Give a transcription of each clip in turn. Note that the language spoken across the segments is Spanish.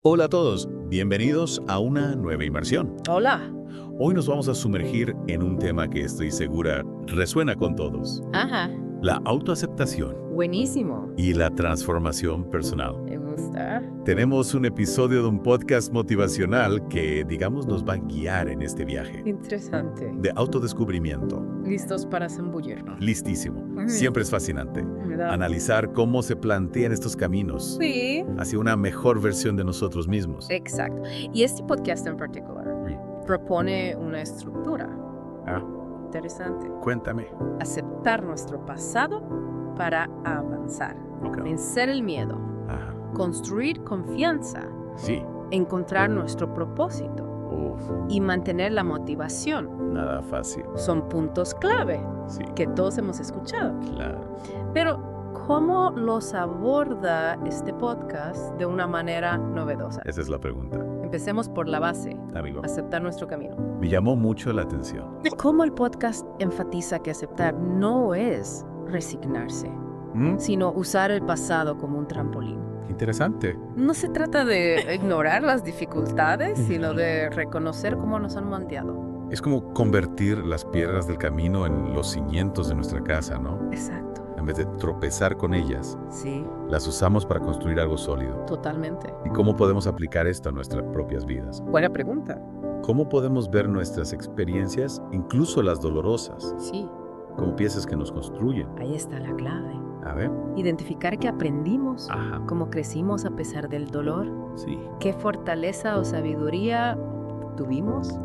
Hola a todos, bienvenidos a una nueva inmersión. Hola. Hoy nos vamos a sumergir en un tema que estoy segura resuena con todos, Ajá. la autoaceptación Buenísimo. y la transformación personal. Me gusta. Tenemos un episodio de un podcast motivacional que, digamos, nos va a guiar en este viaje Interesante. de autodescubrimiento. Listos para zambullirnos. Listísimo. Siempre es fascinante ¿Verdad? analizar cómo se plantean estos caminos Sí. hacia una mejor versión de nosotros mismos. Exacto. Y este podcast en particular Sí. propone una estructura Ah, interesante. cuéntame. Aceptar nuestro pasado para avanzar. Ok. Vencer el miedo. Ajá. Construir confianza. Sí. Encontrar nuestro propósito. Uf, Y mantener la motivación. nada fácil. Son puntos clave Sí, que todos hemos escuchado. claro. Pero, ¿cómo los aborda este podcast de una manera novedosa? Esa es la pregunta, Empecemos por la base, amigo. aceptar nuestro camino. Me llamó mucho la atención. ¿Cómo el podcast enfatiza que aceptar no es resignarse, ¿Mm? sino usar el pasado como un trampolín? Interesante. No se trata de ignorar las dificultades, sino de reconocer cómo nos han moldeado. Es como convertir las piedras del camino en los cimientos de nuestra casa, ¿no? Exacto. En vez de tropezar con ellas, Sí, las usamos para construir algo sólido. totalmente. ¿Y cómo podemos aplicar esto a nuestras propias vidas? Buena pregunta. ¿Cómo podemos ver nuestras experiencias, incluso las dolorosas, Sí, como piezas que nos construyen? ahí está la clave. A ver. Identificar que aprendimos, Ajá. cómo crecimos a pesar del dolor, Sí. qué fortaleza o sabiduría tuvimos.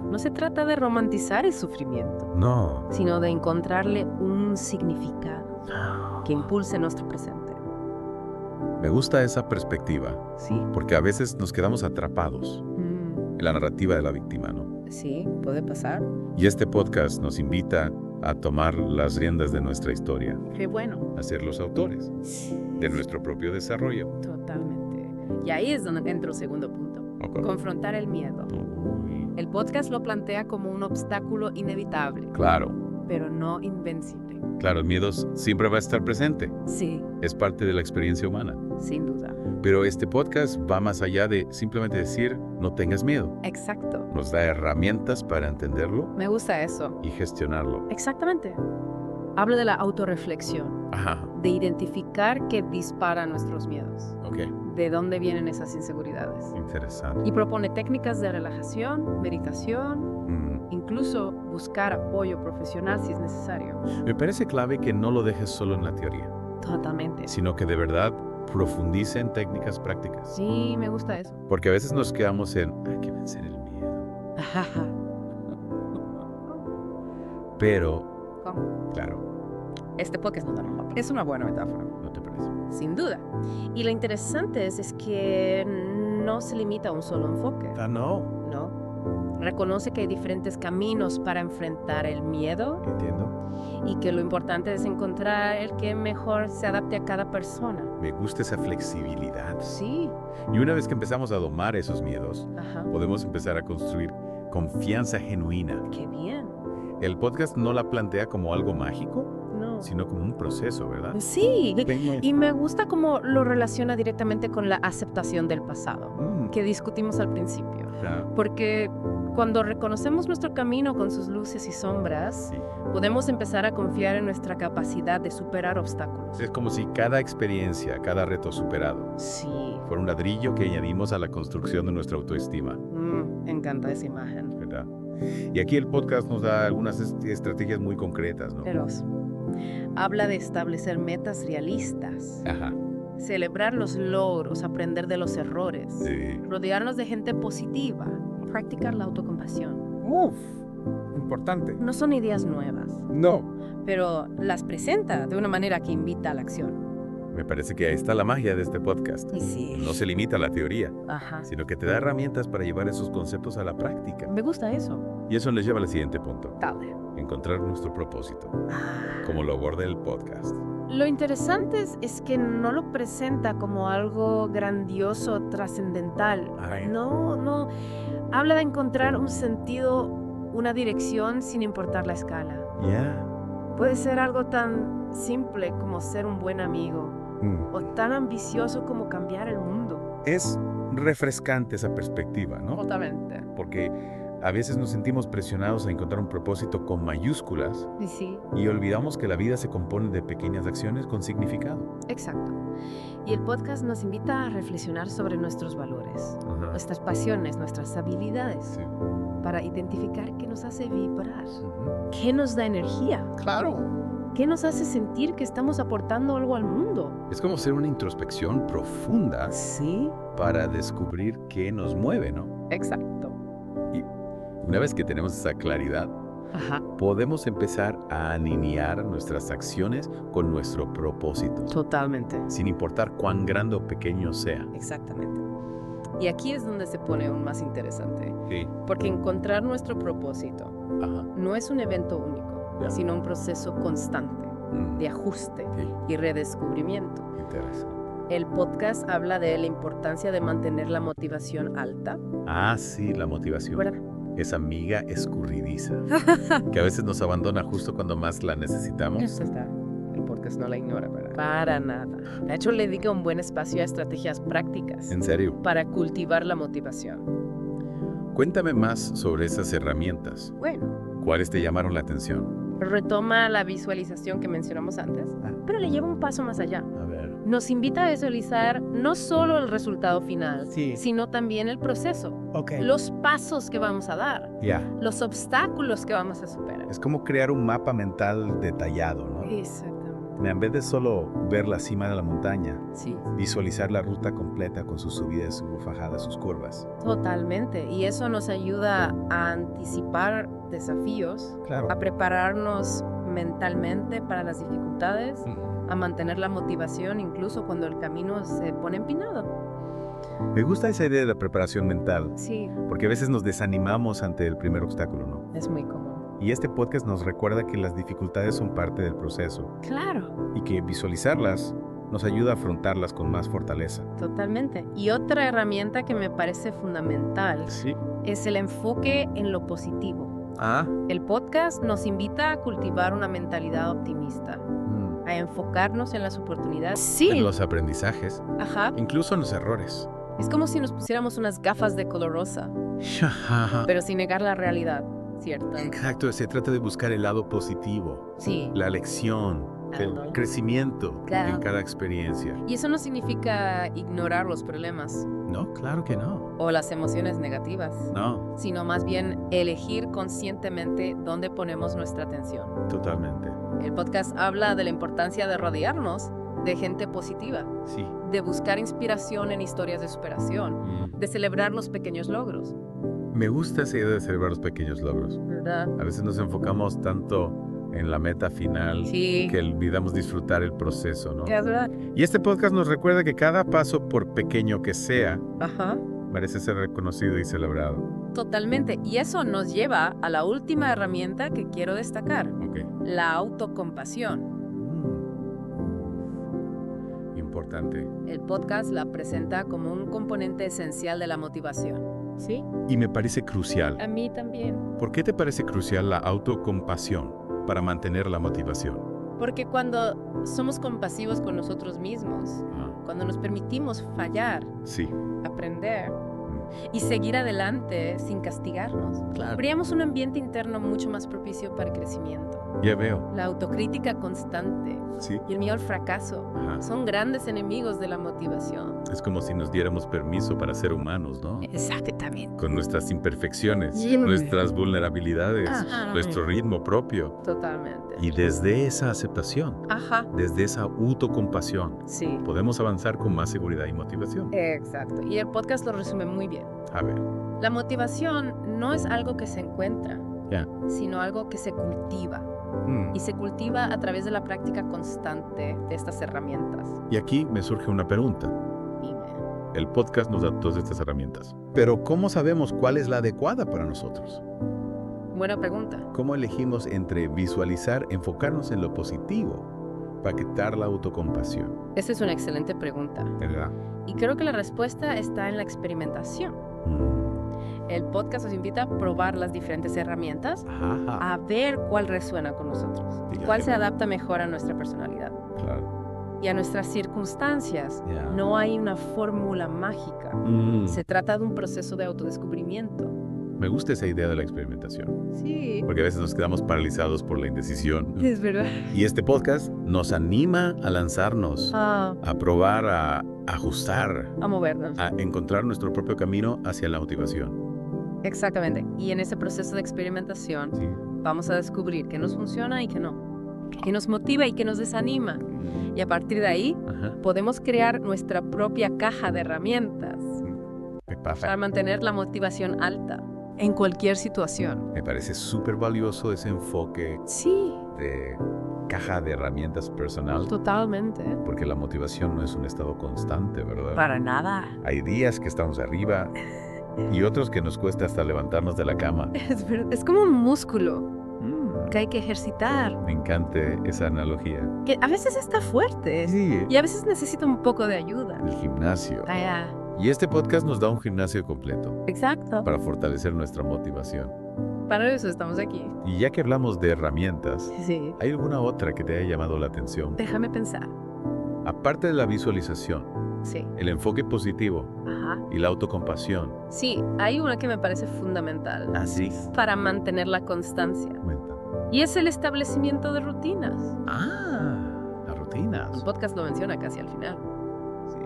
No se trata de romantizar el sufrimiento, No. sino de encontrarle un significado que impulse nuestro presente. Me gusta esa perspectiva, Sí, porque a veces nos quedamos atrapados en la narrativa de la víctima, ¿no? sí, puede pasar. Y este podcast nos invita a tomar las riendas de nuestra historia, Qué bueno, a ser los autores de nuestro propio desarrollo. totalmente. Y ahí es donde entra el segundo punto, Ok. confrontar el miedo. Uy, El podcast lo plantea como un obstáculo inevitable, claro, pero no invencible. claro, el miedo siempre va a estar presente, Sí, es parte de la experiencia humana. sin duda. Pero este podcast va más allá de simplemente decir, no tengas miedo. Exacto. Nos da herramientas para entenderlo Me gusta eso. y gestionarlo. Exactamente. Habla de la autorreflexión, Ajá, de identificar qué dispara nuestros miedos, ok, de dónde vienen esas inseguridades. interesante. Y propone técnicas de relajación, meditación, incluso buscar apoyo profesional si es necesario. Me parece clave que no lo dejes solo en la teoría, Totalmente. sino que de verdad profundice en técnicas prácticas. Sí, me gusta eso. Porque a veces nos quedamos en, hay que vencer el miedo. Pero, ¿Cómo? claro, Este podcast no da nomás. Es una buena metáfora. ¿no te parece? Sin duda. Y lo interesante es que no se limita a un solo enfoque. No. ¿No? Reconoce que hay diferentes caminos para enfrentar el miedo Entiendo. y que lo importante es encontrar el que mejor se adapte a cada persona. Me gusta esa flexibilidad. Sí. Y una vez que empezamos a domar esos miedos, Ajá. podemos empezar a construir confianza genuina. Qué bien. El podcast no la plantea como algo mágico, No. sino como un proceso, ¿verdad? Sí. Tengo- Y me gusta cómo lo relaciona directamente con la aceptación del pasado, Mm, que discutimos al principio. claro, Porque cuando reconocemos nuestro camino con sus luces y sombras, sí. podemos empezar a confiar en nuestra capacidad de superar obstáculos. Es como si cada experiencia, cada reto superado, Sí. fuera un ladrillo que añadimos a la construcción de nuestra autoestima, Me encanta esa imagen. ¿verdad? Y aquí el podcast nos da algunas estrategias muy concretas, ¿no? Feroz. Habla de establecer metas realistas, Ajá. celebrar los logros, aprender de los errores, Sí. rodearnos de gente positiva, practicar la autocompasión. Uf, importante. No son ideas nuevas, No. pero las presenta de una manera que invita a la acción. Me parece que ahí está la magia de este podcast. Y sí. No se limita a la teoría, Ajá. sino que te da herramientas para llevar esos conceptos a la práctica. Me gusta eso. Y eso nos lleva al siguiente punto, Dale. encontrar nuestro propósito, Ah. como lo aborda el podcast. Lo interesante es que no lo presenta como algo grandioso, trascendental. Ay. No. Habla de encontrar un sentido, una dirección sin importar la escala. Ya. Puede ser algo tan simple como ser un buen amigo o tan ambicioso como cambiar el mundo. Es refrescante esa perspectiva, ¿no? Totalmente. Porque a veces nos sentimos presionados a encontrar un propósito con mayúsculas Sí, y olvidamos que la vida se compone de pequeñas acciones con significado. exacto. Y el podcast nos invita a reflexionar sobre nuestros valores, nuestras pasiones, nuestras habilidades, Sí. para identificar qué nos hace vibrar, qué nos da energía, Claro. qué nos hace sentir que estamos aportando algo al mundo. Es como hacer una introspección profunda Sí, para descubrir qué nos mueve, ¿no? exacto. Y una vez que tenemos esa claridad, Ajá, podemos empezar a alinear nuestras acciones con nuestro propósito, totalmente. sin importar cuán grande o pequeño sea. Exactamente. Y aquí es donde se pone aún más interesante, Sí. porque encontrar nuestro propósito Ajá. no es un evento único, Ya. sino un proceso constante Mm, de ajuste sí, y redescubrimiento. interesante. El podcast habla de la importancia de mantener la motivación alta, Ah, sí, la motivación. ¿verdad? Esa amiga escurridiza, que a veces nos abandona justo cuando más la necesitamos. Eso está. El podcast no la ignora, ¿verdad? Para nada. De hecho, le dedica un buen espacio a estrategias prácticas En serio. para cultivar la motivación. Cuéntame más sobre esas herramientas. Bueno, ¿Cuáles te llamaron la atención? retoma la visualización que mencionamos antes, pero le lleva un paso más allá. A ver. Nos invita a visualizar no solo el resultado final, Sí. sino también el proceso, Ok. los pasos que vamos a dar, Ya. los obstáculos que vamos a superar. Es como crear un mapa mental detallado, ¿no? Exactamente. En vez de solo ver la cima de la montaña, Sí, visualizar la ruta completa con sus subidas, sus bajadas, sus curvas. totalmente. Y eso nos ayuda a anticipar desafíos, Claro. a prepararnos mentalmente para las dificultades, a mantener la motivación incluso cuando el camino se pone empinado. Me gusta esa idea de la preparación mental, Sí, porque a veces nos desanimamos ante el primer obstáculo, ¿no? es muy común. Y este podcast nos recuerda que las dificultades son parte del proceso Claro. y que visualizarlas nos ayuda a afrontarlas con más fortaleza. Totalmente. Y otra herramienta que me parece fundamental Sí. es el enfoque en lo positivo. Ah. El podcast nos invita a cultivar una mentalidad optimista, a enfocarnos en las oportunidades. Sí. En los aprendizajes, Ajá. incluso en los errores. Es como si nos pusiéramos unas gafas de color rosa, pero sin negar la realidad, ¿cierto? Exacto, se trata de buscar el lado positivo, Sí. la lección, el Ándale. crecimiento Claro. en cada experiencia. Y eso no significa ignorar los problemas No, claro que no. o las emociones negativas, No, sino más bien elegir conscientemente dónde ponemos nuestra atención. totalmente. El podcast habla de la importancia de rodearnos de gente positiva, Sí. de buscar inspiración en historias de superación, de celebrar los pequeños logros, Me gusta esa idea de celebrar los pequeños logros. ¿verdad? A veces nos enfocamos tanto en la meta final Sí. que olvidamos disfrutar el proceso, ¿no? Es verdad. Y este podcast nos recuerda que cada paso, por pequeño que sea, Ajá. merece ser reconocido y celebrado. Totalmente. Y eso nos lleva a la última herramienta que quiero destacar, Ok. la autocompasión. Importante. El podcast la presenta como un componente esencial de la motivación. ¿Sí? Y me parece crucial. A mí también. ¿Por qué te parece crucial la autocompasión para mantener la motivación? Porque cuando somos compasivos con nosotros mismos, cuando nos permitimos fallar, Sí. aprender y seguir adelante sin castigarnos, Claro. creamos un ambiente interno mucho más propicio para el crecimiento. Ya veo. La autocrítica constante Sí. y el miedo al fracaso Ajá. son grandes enemigos de la motivación. Es como si nos diéramos permiso para ser humanos, ¿no? Exactamente. Con nuestras imperfecciones, Sí. nuestras vulnerabilidades, Ajá. nuestro ritmo propio. Totalmente. Y desde esa aceptación, Ajá. desde esa autocompasión, Sí. podemos avanzar con más seguridad y motivación. Exacto. Y el podcast lo resume muy bien. A ver. La motivación no es algo que se encuentra, Ya. sino algo que se cultiva. Y se cultiva a través de la práctica constante de estas herramientas. Y aquí me surge una pregunta. Dime. El podcast nos da todas estas herramientas. Pero ¿cómo sabemos cuál es la adecuada para nosotros? Buena pregunta. ¿Cómo elegimos entre visualizar, enfocarnos en lo positivo, paquetar la autocompasión? Esa es una excelente pregunta. ¿Verdad? Y creo que la respuesta está en la experimentación. El podcast nos invita a probar las diferentes herramientas, Ajá. a ver cuál resuena con nosotros, Fíjate. cuál se adapta mejor a nuestra personalidad. Claro. y a nuestras circunstancias. Ya. No hay una fórmula mágica. Se trata de un proceso de autodescubrimiento. Me gusta esa idea de la experimentación, Sí, porque a veces nos quedamos paralizados por la indecisión. es verdad. Y este podcast nos anima a lanzarnos, a probar, a ajustar, A movernos. a encontrar nuestro propio camino hacia la motivación. Exactamente. Y en ese proceso de experimentación Sí. vamos a descubrir qué nos funciona y qué no. Qué nos motiva y qué nos desanima. Y a partir de ahí Ajá. podemos crear nuestra propia caja de herramientas para mantener la motivación alta en cualquier situación. Me parece súper valioso ese enfoque Sí, de caja de herramientas personal, totalmente. porque la motivación no es un estado constante, ¿verdad? Para nada. Hay días que estamos arriba y otros que nos cuesta hasta levantarnos de la cama. Es como un músculo que hay que ejercitar, Me encanta esa analogía. que a veces está fuerte Sí, y a veces necesita un poco de ayuda. el gimnasio. Vaya, Y este podcast nos da un gimnasio completo exacto. para fortalecer nuestra motivación. Para eso estamos aquí. Y ya que hablamos de herramientas, Sí. ¿hay alguna otra que te haya llamado la atención? Déjame pensar. Aparte de la visualización, Sí. el enfoque positivo Ajá. y la autocompasión. Sí, hay una que me parece fundamental Así. para mantener la constancia. Cuenta. Y es el establecimiento de rutinas. Las El rutinas. podcast lo menciona casi al final, Sí.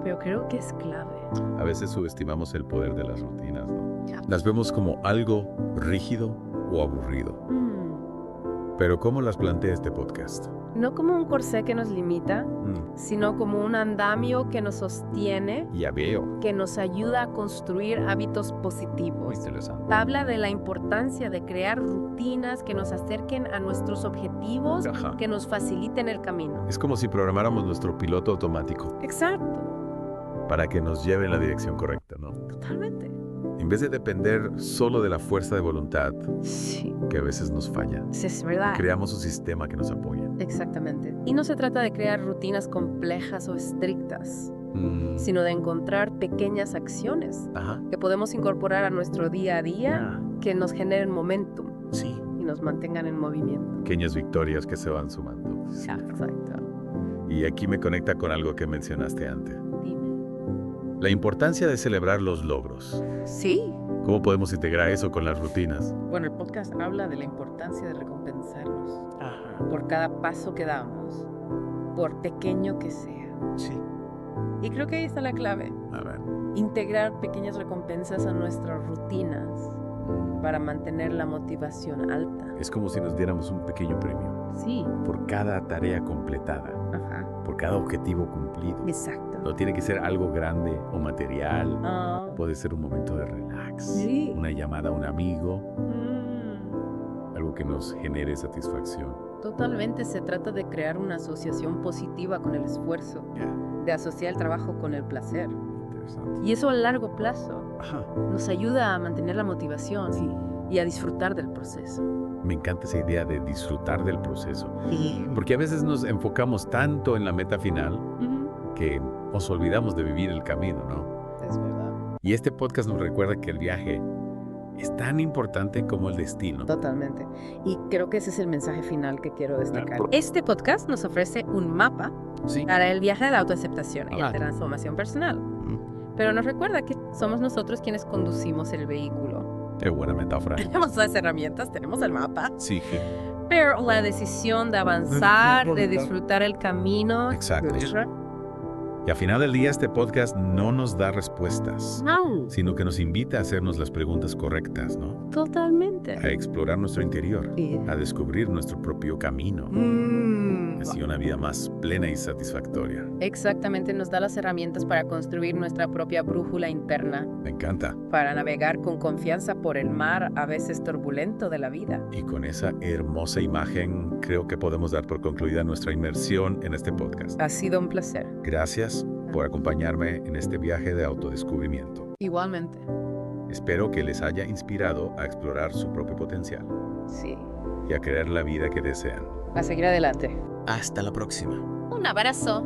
pero creo que es clave. A veces subestimamos el poder de las rutinas, ¿no? Ya. Las vemos como algo rígido o aburrido. Mm. Pero ¿cómo las plantea este podcast? No como un corsé que nos limita, sino como un andamio que nos sostiene, Ya veo. que nos ayuda a construir hábitos Muy positivos. interesante. Habla de la importancia de crear rutinas que nos acerquen a nuestros objetivos, Ajá. que nos faciliten el camino. Es como si programáramos nuestro piloto automático Exacto, para que nos lleve en la dirección correcta, ¿no? totalmente. En vez de depender solo de la fuerza de voluntad, Sí, que a veces nos falla, es verdad. creamos un sistema que nos apoya. Exactamente. Y no se trata de crear rutinas complejas o estrictas, sino de encontrar pequeñas acciones Ajá. que podemos incorporar a nuestro día a día, Ah, que nos generen momentum sí. y nos mantengan en movimiento. Pequeñas victorias que se van sumando. Exacto. Y aquí me conecta con algo que mencionaste antes. Dime. La importancia de celebrar los logros. Sí. ¿Cómo podemos integrar eso con las rutinas? Bueno, el podcast habla de la importancia de recompensarnos por cada paso que damos, por pequeño que sea. Sí. Y creo que ahí está la clave. A ver. Integrar pequeñas recompensas a nuestras rutinas para mantener la motivación alta. Es como si nos diéramos un pequeño premio Sí. por cada tarea completada, Ajá. por cada objetivo cumplido. Exacto. No tiene que ser algo grande o material. Ah, Puede ser un momento de relax, sí. una llamada a un amigo, Mm. algo que nos genere satisfacción. Totalmente se trata de crear una asociación positiva con el esfuerzo, Ya, de asociar el trabajo con el placer. interesante. Y eso a largo plazo Ajá. nos ayuda a mantener la motivación y a disfrutar del proceso. Me encanta esa idea de disfrutar del proceso. Porque a veces nos enfocamos tanto en la meta final que nos olvidamos de vivir el camino, ¿no? Es verdad. Y este podcast nos recuerda que el viaje es tan importante como el destino. Totalmente. Y creo que ese es el mensaje final que quiero destacar. Claro. Este podcast nos ofrece un mapa Sí. para el viaje de autoaceptación y Ah. la transformación personal. Pero nos recuerda que somos nosotros quienes conducimos el vehículo. Qué buena metáfora. Tenemos las herramientas, tenemos el mapa, Sí. pero la decisión de avanzar, de disfrutar el camino. Exacto. Y al final del día este podcast no nos da respuestas, No, sino que nos invita a hacernos las preguntas correctas, ¿no? totalmente. A explorar nuestro interior, Sí. a descubrir nuestro propio camino, así una vida más plena y satisfactoria. Exactamente, nos da las herramientas para construir nuestra propia brújula interna, Me encanta. para navegar con confianza por el mar a veces turbulento de la vida. Y con esa hermosa imagen creo que podemos dar por concluida nuestra inmersión en este podcast. Ha sido un placer. Gracias por acompañarme en este viaje de autodescubrimiento. Igualmente. Espero que les haya inspirado a explorar su propio potencial Sí. y a crear la vida que desean. A seguir adelante. Hasta la próxima. Un abrazo.